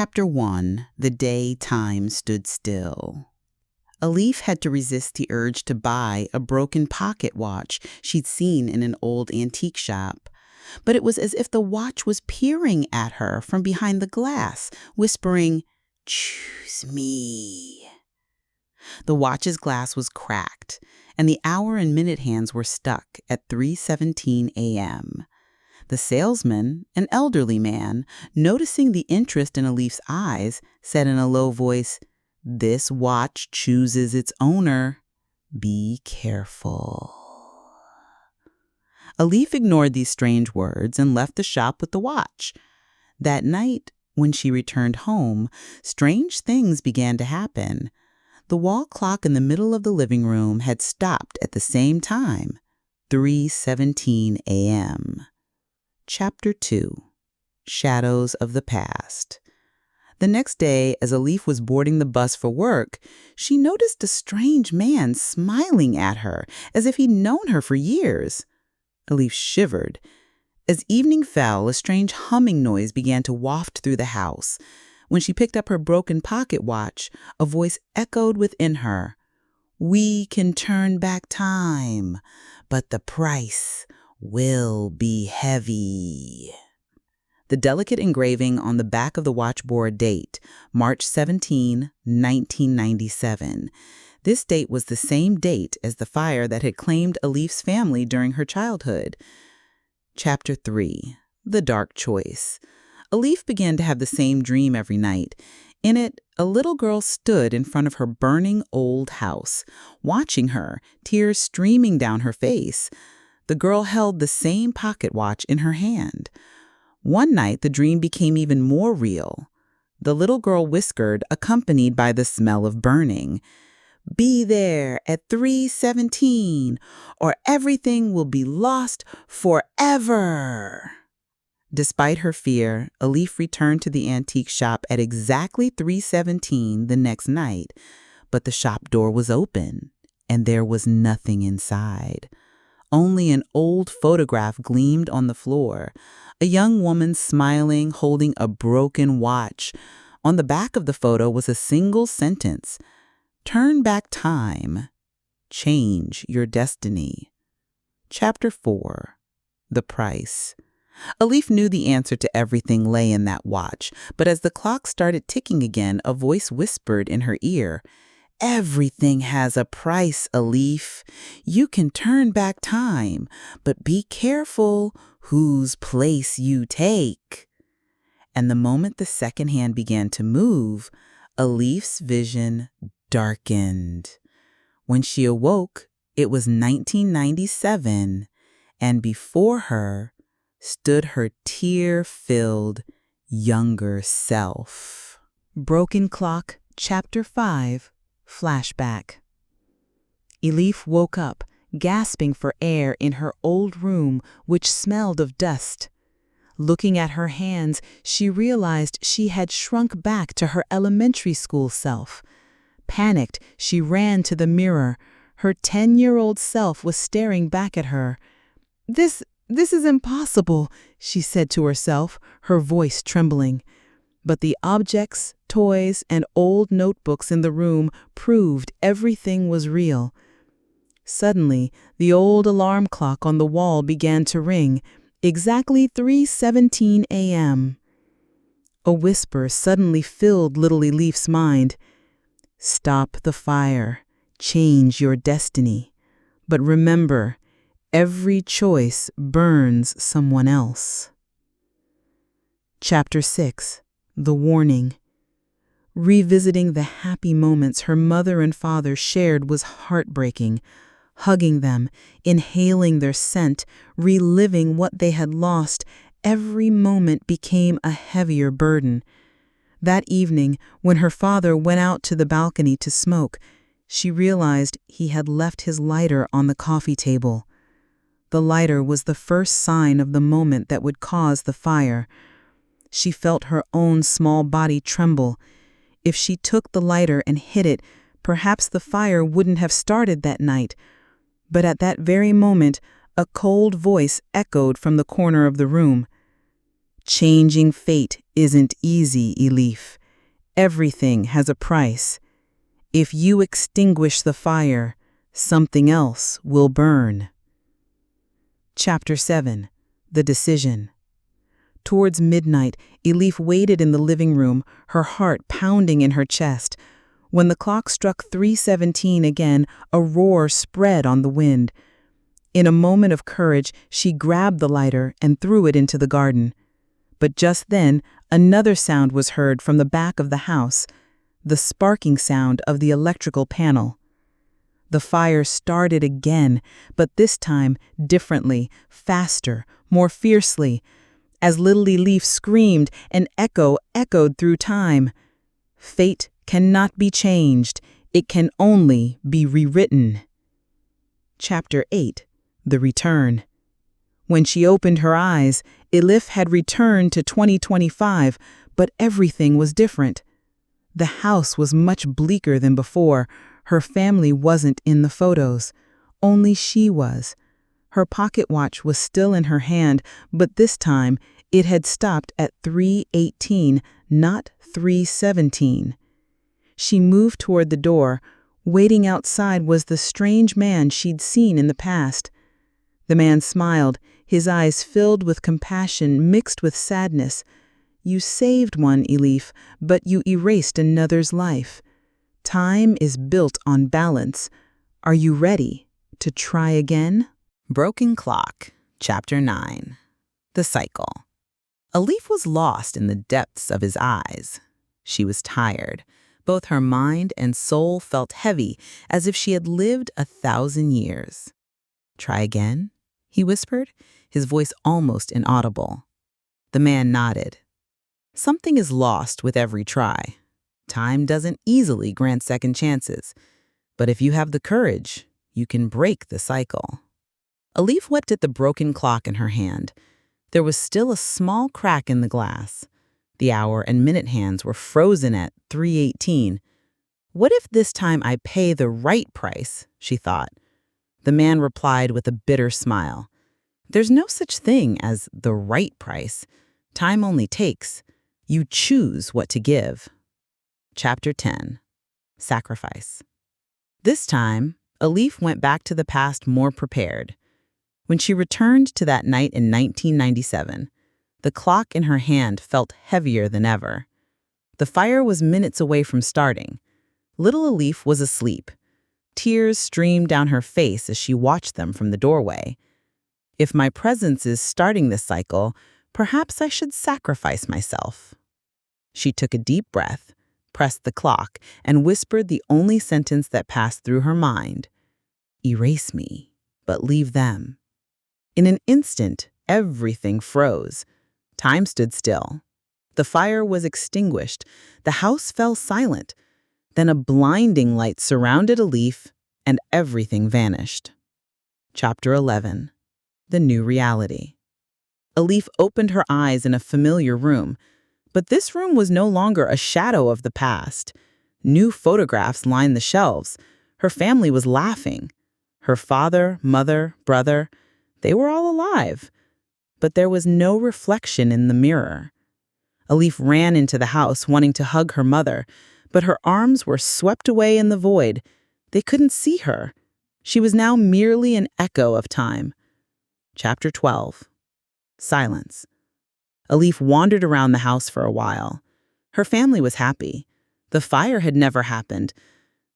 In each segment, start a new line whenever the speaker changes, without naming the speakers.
Chapter 1. The Day Time Stood Still. Elif had to resist the urge to buy a broken pocket watch she'd seen in an old antique shop. But it was as if the watch was peering at her from behind the glass, whispering, "Choose me." The watch's glass was cracked, and the hour and minute hands were stuck at 3:17 a.m. The salesman, an elderly man, noticing the interest in Elif's eyes, said in a low voice, "This watch chooses its owner. Be careful." Elif ignored these strange words and left the shop with the watch. That night, when she returned home, strange things began to happen. The wall clock in the middle of the living room had stopped at the same time, 3:17 a.m. Chapter 2. Shadows of the Past. The next day, as Elif was boarding the bus for work, she noticed a strange man smiling at her as if he'd known her for years. Elif shivered. As evening fell, a strange humming noise began to waft through the house. When she picked up her broken pocket watch, a voice echoed within her. "We can turn back time, but the price will be heavy." The delicate engraving on the back of the watch bore a date, March 17, 1997. This date was the same date as the fire that had claimed Elif's family during her childhood. Chapter 3. The Dark Choice. Elif began to have the same dream every night. In it, a little girl stood in front of her burning old house, watching her, tears streaming down her face. The girl held the same pocket watch in her hand. One night, the dream became even more real. The little girl whispered, accompanied by the smell of burning, "Be there at 3:17, or everything will be lost forever." Despite her fear, Elif returned to the antique shop at exactly 3:17 the next night, but the shop door was open, and there was nothing inside. Only an old photograph gleamed on the floor, a young woman smiling, holding a broken watch. On the back of the photo was a single sentence: "Turn back time. Change your destiny." Chapter 4. The Price. Elif knew the answer to everything lay in that watch, but as the clock started ticking again, a voice whispered in her ear, "Everything has a price, Elif. You can turn back time, but be careful whose place you take." And the moment the second hand began to move, Elif's vision darkened. When she awoke, it was 1997, and before her stood her tear-filled younger self. Broken Clock, Chapter 5. Flashback. Elif woke up, gasping for air in her old room, which smelled of dust. Looking at her hands, she realized she had shrunk back to her elementary school self. Panicked, she ran to the mirror. Her 10-year-old self was staring back at her. This is impossible," she said to herself, her voice trembling. But the objects, toys, and old notebooks in the room proved everything was real. Suddenly, the old alarm clock on the wall began to ring, exactly 3:17 a.m. A whisper suddenly filled little Elif's mind. "Stop the fire. Change your destiny. But remember, every choice burns someone else." Chapter 6. The Warning. Revisiting the happy moments her mother and father shared was heartbreaking. Hugging them, inhaling their scent, reliving what they had lost, every moment became a heavier burden. That evening, when her father went out to the balcony to smoke, she realized he had left his lighter on the coffee table. The lighter was the first sign of the moment that would cause the fire. She felt her own small body tremble. If she took the lighter and hit it, perhaps the fire wouldn't have started that night. But at that very moment, a cold voice echoed from the corner of the room. Changing fate isn't easy, Elif. Everything has a price. If you extinguish the fire, something else will burn. Chapter 7. The Decision. Towards midnight, Elif waited in the living room, her heart pounding in her chest. When the clock struck 3:17 again, a roar spread on the wind. In a moment of courage, she grabbed the lighter and threw it into the garden. But just then, another sound was heard from the back of the house, the sparking sound of the electrical panel. The fire started again, but this time differently, faster, more fiercely. As little Elif screamed, an echo echoed through time. Fate cannot be changed. It can only be rewritten. Chapter 8. The Return. When she opened her eyes, Elif had returned to 2025, but everything was different. The house was much bleaker than before. Her family wasn't in the photos. Only she was. Her pocket watch was still in her hand, but this time it had stopped at 3:18, not 3:17. She moved toward the door. Waiting outside was the strange man she'd seen in the past. The man smiled, his eyes filled with compassion mixed with sadness. You saved one, Elif, but you erased another's life. Time is built on balance. Are you ready to try again? Broken Clock, Chapter 9. The Cycle. Elif was lost in the depths of his eyes. She was tired. Both her mind and soul felt heavy, as if she had lived 1,000 years. Try again? He whispered, his voice almost inaudible. The man nodded. Something is lost with every try. Time doesn't easily grant second chances. But if you have the courage, you can break the cycle. Elif looked at the broken clock in her hand. There was still a small crack in the glass. The hour and minute hands were frozen at 3:18. What if this time I pay the right price, she thought. The man replied with a bitter smile. There's no such thing as the right price. Time only takes. You choose what to give. Chapter 10. Sacrifice. This time, Elif went back to the past more prepared. When she returned to that night in 1997, the clock in her hand felt heavier than ever. The fire was minutes away from starting. Little Elif was asleep. Tears streamed down her face as she watched them from the doorway. If my presence is starting this cycle, perhaps I should sacrifice myself. She took a deep breath, pressed the clock, and whispered the only sentence that passed through her mind. Erase me, but leave them. In an instant, everything froze. Time stood still. The fire was extinguished. The house fell silent. Then a blinding light surrounded Elif, and everything vanished. Chapter 11. The New Reality. Elif opened her eyes in a familiar room, but this room was no longer a shadow of the past. New photographs lined the shelves. Her family was laughing. Her father, mother, brother, they were all alive. But there was no reflection in the mirror. Elif ran into the house, wanting to hug her mother, but her arms were swept away in the void. They couldn't see her. She was now merely an echo of time. Chapter 12. Silence. Elif wandered around the house for a while. Her family was happy. The fire had never happened,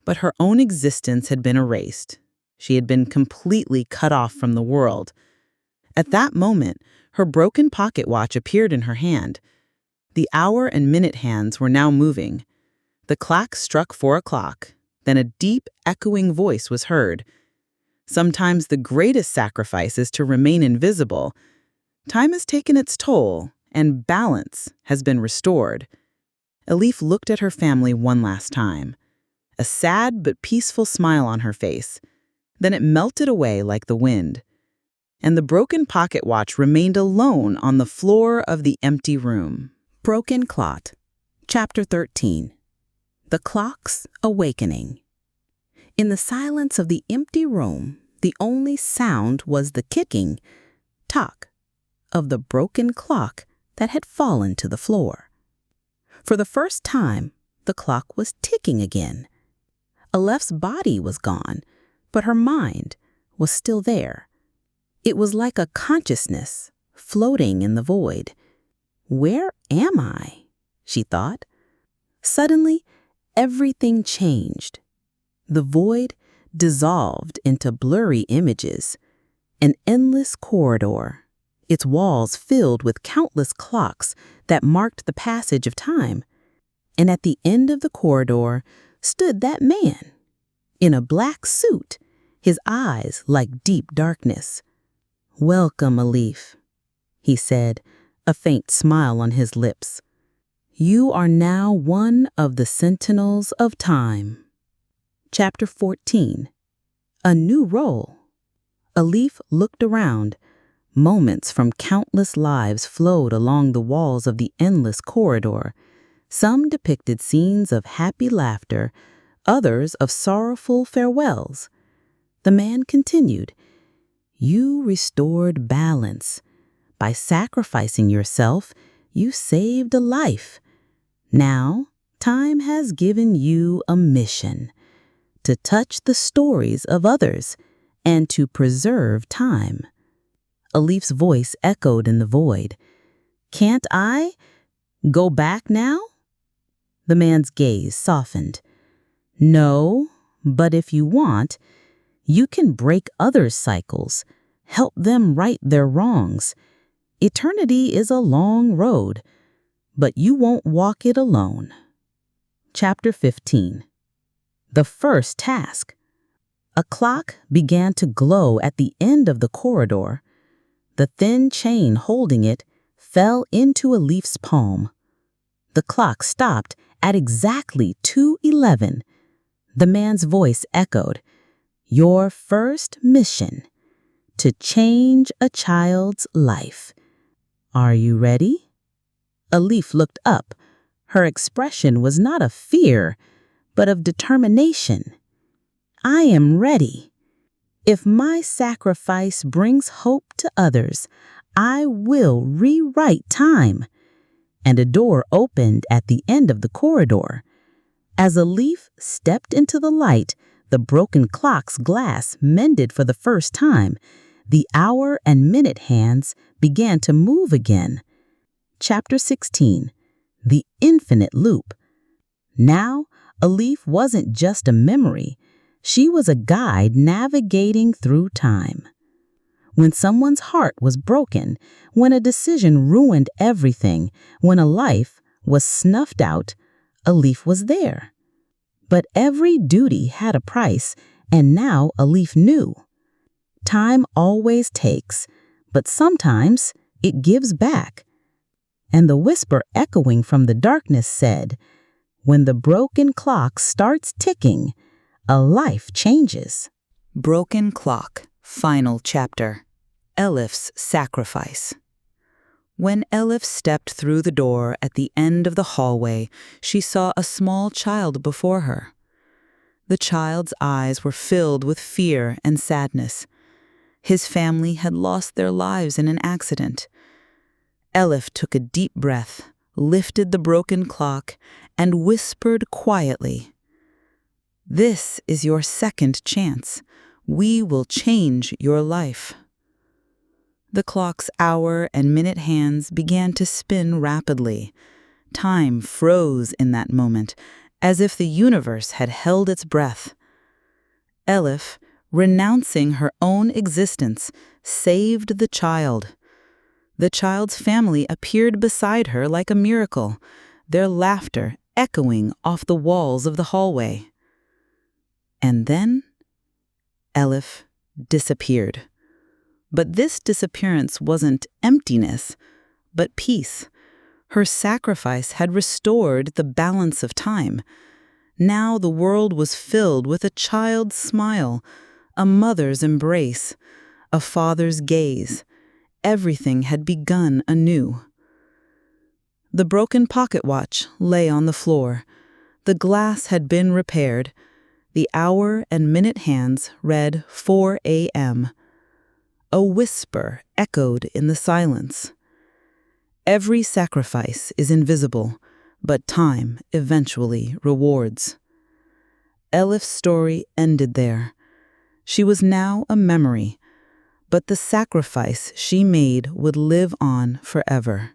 but her own existence had been erased. She had been completely cut off from the world. At that moment, her broken pocket watch appeared in her hand. The hour and minute hands were now moving. The clock struck 4 o'clock. Then a deep, echoing voice was heard. Sometimes the greatest sacrifice is to remain invisible. Time has taken its toll, and balance has been restored. Elif looked at her family one last time. A sad but peaceful smile on her face. Then it melted away like the wind. And the broken pocket watch remained alone on the floor of the empty room. Broken Clock, Chapter 13. The Clock's Awakening. In the silence of the empty room, the only sound was the kicking, tock, of the broken clock that had fallen to the floor. For the first time, the clock was ticking again. Elif's body was gone, but her mind was still there. It was like a consciousness floating in the void. "Where am I?" she thought. Suddenly, everything changed. The void dissolved into blurry images, an endless corridor, its walls filled with countless clocks that marked the passage of time. And at the end of the corridor stood that man, in a black suit, his eyes like deep darkness. "Welcome, Elif," he said, a faint smile on his lips. "You are now one of the sentinels of time." Chapter 14. A New Role. Elif looked around. Moments from countless lives flowed along the walls of the endless corridor. Some depicted scenes of happy laughter, others of sorrowful farewells. The man continued, "You restored balance. By sacrificing yourself, you saved a life. Now, time has given you a mission: to touch the stories of others and to preserve time." Elif's voice echoed in the void. "Can't I go back now?" The man's gaze softened. "No, but if you want, you can break others' cycles, help them right their wrongs. Eternity is a long road, but you won't walk it alone." Chapter 15. The first task. A clock began to glow at the end of the corridor. The thin chain holding it fell into Elif's palm. The clock stopped at exactly 2:11. The man's voice echoed, "Your first mission: to change a child's life. Are you ready?" Elif looked up. Her expression was not of fear, but of determination. "I am ready. If my sacrifice brings hope to others, I will rewrite time." And a door opened at the end of the corridor. As Elif stepped into the light, the broken clock's glass mended for the first time. The hour and minute hands began to move again. Chapter 16. The Infinite Loop. Now, Elif wasn't just a memory. She was a guide navigating through time. When someone's heart was broken, when a decision ruined everything, when a life was snuffed out, Elif was there. But every duty had a price, and now Elif knew. Time always takes, but sometimes it gives back. And the whisper echoing from the darkness said, "When the broken clock starts ticking, a life changes." Broken Clock, Final Chapter. Elif's Sacrifice. When Elif stepped through the door at the end of the hallway, she saw a small child before her. The child's eyes were filled with fear and sadness. His family had lost their lives in an accident. Elif took a deep breath, lifted the broken clock, and whispered quietly, "This is your second chance. We will change your life." The clock's hour and minute hands began to spin rapidly. Time froze in that moment, as if the universe had held its breath. Elif, renouncing her own existence, saved the child. The child's family appeared beside her like a miracle, their laughter echoing off the walls of the hallway. And then Elif disappeared. But this disappearance wasn't emptiness, but peace. Her sacrifice had restored the balance of time. Now the world was filled with a child's smile, a mother's embrace, a father's gaze. Everything had begun anew. The broken pocket watch lay on the floor. The glass had been repaired. The hour and minute hands read 4 a.m. A whisper echoed in the silence. Every sacrifice is invisible, but time eventually rewards. Elif's story ended there. She was now a memory, but the sacrifice she made would live on forever.